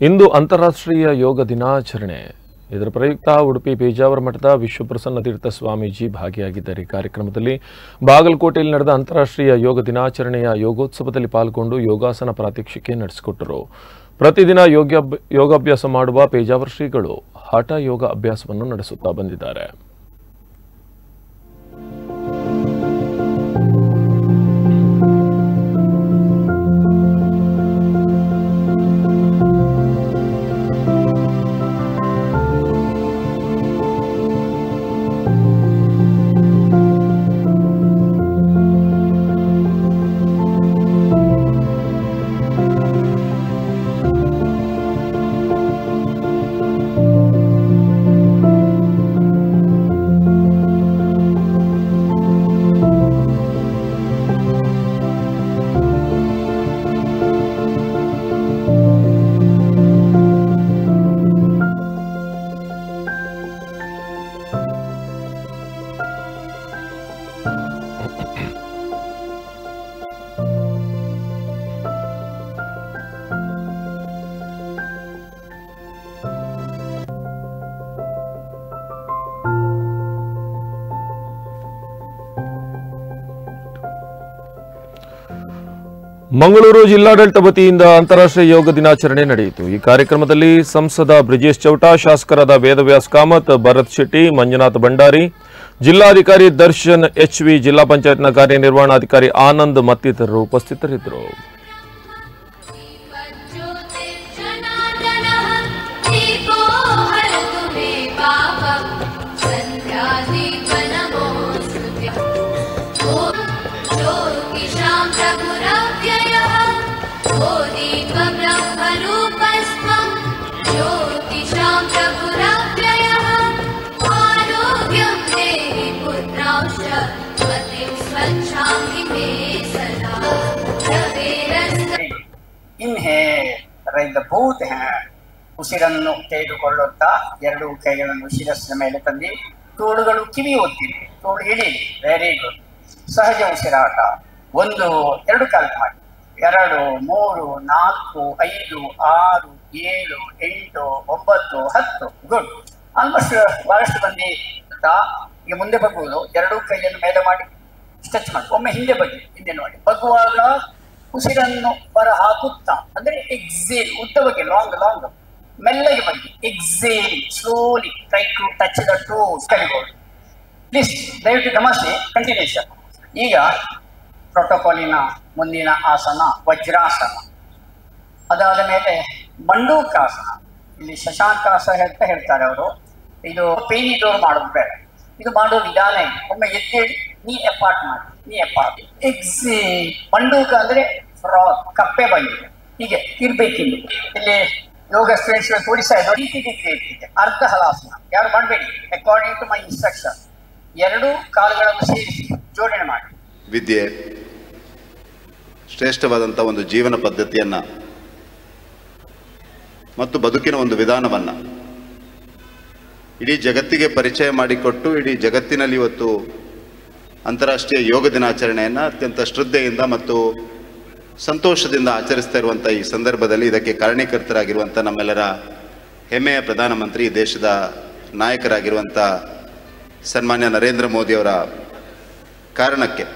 ಇಂದು ಅಂತಾರಾಷ್ಟ್ರೀಯ ಯೋಗ ದಿನಾಚರಣೆ. ಇದರ ಪ್ರಯುಕ್ತ ಉಡುಪಿ ಪೇಜಾವರ ಮಠದ ವಿಶ್ವಪ್ರಸನ್ನ ತೀರ್ಥ ಸ್ವಾಮೀಜಿ ಭಾಗಿಯಾಗಿದ್ದಾರೆ. ಈ ಕಾರ್ಯಕ್ರಮದಲ್ಲಿ ಬಾಗಲಕೋಟೆಯಲ್ಲಿ ನಡೆದ ಅಂತಾರಾಷ್ಟ್ರೀಯ ಯೋಗ ದಿನಾಚರಣೆಯ ಯೋಗೋತ್ಸವದಲ್ಲಿ ಪಾಲ್ಗೊಂಡು ಯೋಗಾಸನ ಪ್ರಾತ್ಯಕ್ಷಿಕೆ ನಡೆಸಿಕೊಟ್ಟರು. ಪ್ರತಿದಿನ ಯೋಗಾಭ್ಯಾಸ ಮಾಡುವ ಪೇಜಾವರ ಶ್ರೀಗಳು ಹಠ ಯೋಗ ಅಭ್ಯಾಸವನ್ನು ನಡೆಸುತ್ತಾ ಬಂದಿದ್ದಾರೆ. ಮಂಗಳೂರು ಜಿಲ್ಲಾಡಳಿತ ವತಿಯಿಂದ ಅಂತಾರಾಷ್ಟ್ರೀಯ ಯೋಗ ದಿನಾಚರಣೆ ನಡೆಯಿತು. ಈ ಕಾರ್ಯಕ್ರಮದಲ್ಲಿ ಸಂಸದ ಬ್ರಿಜೇಶ್ ಚೌಟ, ಶಾಸಕರಾದ ವೇದವ್ಯಾಸ್ ಕಾಮತ್, ಭರತ್ ಶೆಟ್ಟಿ, ಮಂಜುನಾಥ್ ಭಂಡಾರಿ, ಜಿಲ್ಲಾಧಿಕಾರಿ ದರ್ಶನ್ ಎಚ್ವಿ, ಜಿಲ್ಲಾ ಪಂಚಾಯತ್ನ ಕಾರ್ಯನಿರ್ವಹಣಾಧಿಕಾರಿ ಆನಂದ್ ಮತ್ತಿತರರು ಉಪಸ್ಥಿತರಿದ್ದರು. ರೈತ ಭೂತ ಉಸಿರನ್ನು ತೆಗೆದುಕೊಳ್ಳುತ್ತಾ ಎರಡು ಕೈಗಳನ್ನು ಶಿರಸ್ಸಿನ ಮೇಲೆ ತಂದು ತೋಳುಗಳು ಕಿವಿ ಒತ್ತಿರಿ, ತೋಳು ಇಳಿರಿ. Very good. ಸಹಜ ಉಸಿರಾಟ. 1 2 ಕಾಲ ಮಾಡಿ. 2 3 4 5 6 7 8 9 10. ಗುಡ್. ಆಲ್ಮೋಸ್ಟ್ ಬಹಳಷ್ಟು ಮಂದಿ ಈಗ ಮುಂದೆ ಬಗ್ಗುವುದು. 2 ಕೈಯನ್ನು ಮೇಲೆ ಮಾಡಿ ಸ್ಟ್ರೆಚ್ ಮಾಡಿ. ಒಮ್ಮೆ ಹಿಂದೆ ಬಗ್ಗಿ, ಹಿಂದೆ ನೋಡಿ. ಬಗ್ಗುವಾಗ ಉಸಿರನ್ನು ಹೊರ ಹಾಕುತ್ತಾ, ಅಂದ್ರೆ ಎಕ್ಸೇಲ್, ಉದ್ದ ಬಗ್ಗೆ ಲಾಂಗ್ ಮೆಲ್ಲಗೆ ಬಗ್ಗೆ exhale slowly try to touch the toes. ಕಲಿಬಹುದು ಪ್ಲೀಸ್, ದಯವಿಟ್ಟು ಗಮನಿಸಿ. ಕಂಟಿನ್ಯೂಷನ್. ಈಗ ಪ್ರೋಟೋಕಾಲಿನ ಮುಂದಿನ ಆಸನ ವಜ್ರಾಸನ. ಅದಾದ ಮೇಲೆ ಮಂಡೂಕಾಸನ. ಇಲ್ಲಿ ಶಶಾಂಕಾಸನ ಅಂತ ಹೇಳ್ತಾರೆ ಅವರು. ಇದು ಪೇನ್ ಇದ್ದವರು ಮಾಡೋದು ಬೇಡ. ಇದು ಮಾಡೋ ವಿಧಾನ ಇದೆ. ಒಮ್ಮೆ ಎದ್ದೇಳಿ, ನೀ ಎಪಾರ್ಟ್ ಮಾಡಿ, ನೀ ಎಪಾರ್ಟ್. ಎಕ್ಸೇಲ್. ಮಂಡೂಕ ಅಂದ್ರೆ ಫ್ರಾಕ್, ಕಪ್ಪೆ ಬಂದಿದೆ. ಹೀಗೆ ಇರ್ಬೇಕಿಲ್ಲಿ. ಇಲ್ಲಿ ಯೋಗ ಸ್ಟೂಡೆಂಟ್ಸ್ ತೋರಿಸ್ತಾ ಇದ್ದಾರೆ. ರೀತಿ ಇರ್ತಿದೆ. ಅರ್ಧ ಹಲಾಸನ ಯಾರು ಮಾಡಬೇಡಿ. ಅಕಾರ್ಡಿಂಗ್ ಟು ಮೈ ಇನ್ಸ್ಟ್ರಕ್ಷನ್ 2 ಕಾಲುಗಳನ್ನು ಸೇರಿಸಿ ಜೋಡಣೆ ಮಾಡಿ. ವಿದ್ಯೆ ಶ್ರೇಷ್ಠವಾದಂಥ ಒಂದು ಜೀವನ ಪದ್ಧತಿಯನ್ನ ಮತ್ತು ಬದುಕಿನ ಒಂದು ವಿಧಾನವನ್ನ ಇಡೀ ಜಗತ್ತಿಗೆ ಪರಿಚಯ ಮಾಡಿಕೊಟ್ಟು ಇಡೀ ಜಗತ್ತಿನಲ್ಲಿ ಇವತ್ತು ಅಂತಾರಾಷ್ಟ್ರೀಯ ಯೋಗ ದಿನಾಚರಣೆಯನ್ನು ಅತ್ಯಂತ ಶ್ರದ್ಧೆಯಿಂದ ಮತ್ತು ಸಂತೋಷದಿಂದ ಆಚರಿಸ್ತಾ ಇರುವಂಥ ಈ ಸಂದರ್ಭದಲ್ಲಿ ಇದಕ್ಕೆ ಕಾರಣೀಕರ್ತರಾಗಿರುವಂಥ ನಮ್ಮೆಲ್ಲರ ಹೆಮ್ಮೆಯ ಪ್ರಧಾನಮಂತ್ರಿ, ದೇಶದ ನಾಯಕರಾಗಿರುವಂಥ ಸನ್ಮಾನ್ಯ ನರೇಂದ್ರ ಮೋದಿಯವರ ಕಾರಣಕ್ಕೆ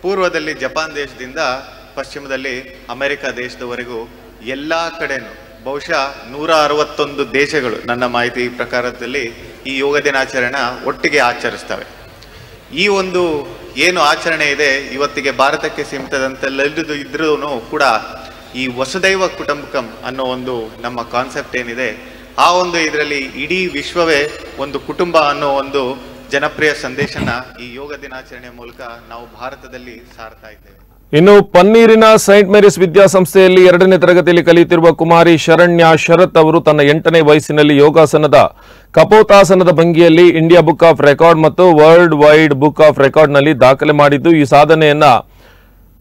ಪೂರ್ವದಲ್ಲಿ ಜಪಾನ್ ದೇಶದಿಂದ ಪಶ್ಚಿಮದಲ್ಲಿ ಅಮೆರಿಕ ದೇಶದವರೆಗೂ ಎಲ್ಲ ಕಡೆನೂ ಬಹುಶಃ 161 ದೇಶಗಳು ನನ್ನ ಮಾಹಿತಿ ಪ್ರಕಾರದಲ್ಲಿ ಈ ಯೋಗ ದಿನಾಚರಣೆ ಒಟ್ಟಿಗೆ ಆಚರಿಸ್ತವೆ. ಈ ಒಂದು ಏನು ಆಚರಣೆ ಇದೆ ಇವತ್ತಿಗೆ ಭಾರತಕ್ಕೆ ಸೀಮಿತದಂತೆಲ್ಲದು ಇದ್ರೂ ಕೂಡ ಈ ವಸುದೈವ ಕುಟುಂಬಕಂ ಅನ್ನೋ ಒಂದು ನಮ್ಮ ಕಾನ್ಸೆಪ್ಟ್ ಏನಿದೆ, ಆ ಒಂದು ಇದರಲ್ಲಿ ಇಡೀ ವಿಶ್ವವೇ ಒಂದು ಕುಟುಂಬ ಅನ್ನೋ ಒಂದು ಜನಪ್ರಿಯ ಸಂದೇಶನ ಈ ಯೋಗ ದಿನಾಚರಣೆಯ ಮೂಲಕ ನಾವು ಭಾರತದಲ್ಲಿ ಸಾರ್ತಾ ಇದ್ದೇವೆ. ಇನ್ನು ಪನ್ನೀರಿನ ಸೈಂಟ್ ಮೇರಿಸ್ ವಿದ್ಯಾಸಂಸ್ಥೆಯಲ್ಲಿ 2ನೇ ತರಗತಿಯಲ್ಲಿ ಕಲಿಯುತ್ತಿರುವ ಕುಮಾರಿ ಶರಣ್ಯ ಶರತ್ ಅವರು ತನ್ನ 8ನೇ ವಯಸ್ಸಿನಲ್ಲಿ ಯೋಗಾಸನದ ಕಪೋತಾಸನದ ಭಂಗಿಯಲ್ಲಿ ಇಂಡಿಯಾ ಬುಕ್ ಆಫ್ ರೆಕಾರ್ಡ್ ಮತ್ತು ವರ್ಲ್ಡ್ ವೈಡ್ ಬುಕ್ ಆಫ್ ರೆಕಾರ್ಡ್ನಲ್ಲಿ ದಾಖಲೆ ಮಾಡಿದ್ದು, ಈ ಸಾಧನೆಯನ್ನ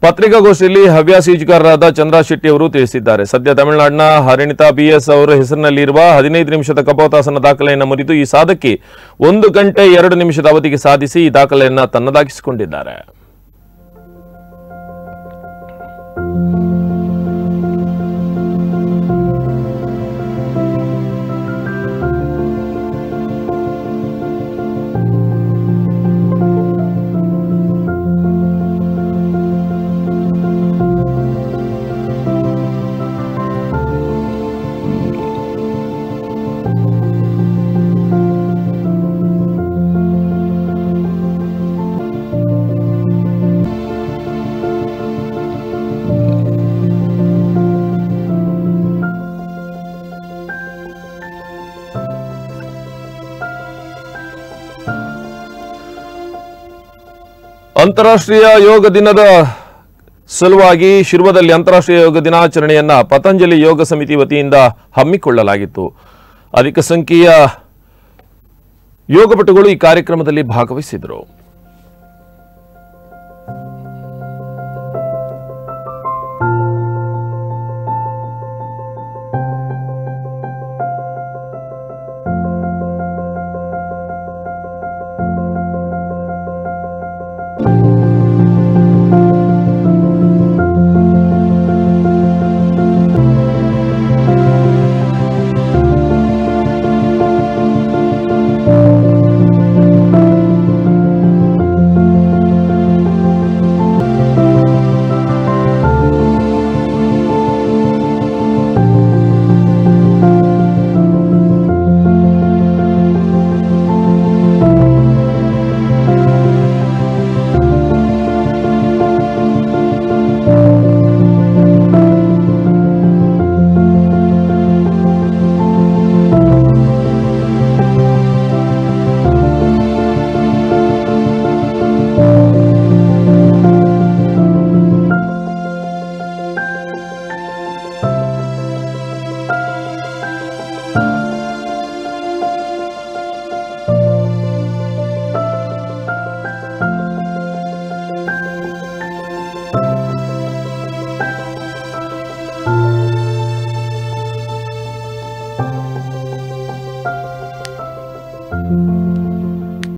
ಪತ್ರಿಕಾಗೋಷ್ಠಿಯಲ್ಲಿ ಹವ್ಯಾಸೀಜುಗಾರರಾದ ಚಂದ್ರ ಶೆಟ್ಟಿ ಅವರು ತಿಳಿಸಿದ್ದಾರೆ. ಸದ್ಯ ತಮಿಳುನಾಡಿನ ಹರಿಣಿತಾ BS ಅವರ ಹೆಸರಿನಲ್ಲಿರುವ 15 ನಿಮಿಷದ ಕಪೋತಾಸನ ದಾಖಲೆಯನ್ನು ಮುರಿದು ಈ ಸಾಧಕಿ 1 ಗಂಟೆ 2 ನಿಮಿಷದ ಅವಧಿಗೆ ಸಾಧಿಸಿ ಈ ದಾಖಲೆಯನ್ನು ತನ್ನದಾಗಿಸಿಕೊಂಡಿದ್ದಾರೆ. ಅಂತಾರಾಷ್ಟ್ರೀಯ ಯೋಗ ದಿನದ ಸಲುವಾಗಿ ಶಿರ್ವದಲ್ಲಿ ಅಂತಾರಾಷ್ಟ್ರೀಯ ಯೋಗ ದಿನಾಚರಣೆಯನ್ನ ಪತಂಜಲಿ ಯೋಗ ಸಮಿತಿ ವತಿಯಿಂದ ಹಮ್ಮಿಕೊಳ್ಳಲಾಗಿತ್ತು. ಅಧಿಕ ಸಂಖ್ಯೆಯ ಯೋಗಪಟುಗಳು ಈ ಕಾರ್ಯಕ್ರಮದಲ್ಲಿ ಭಾಗವಹಿಸಿದರು.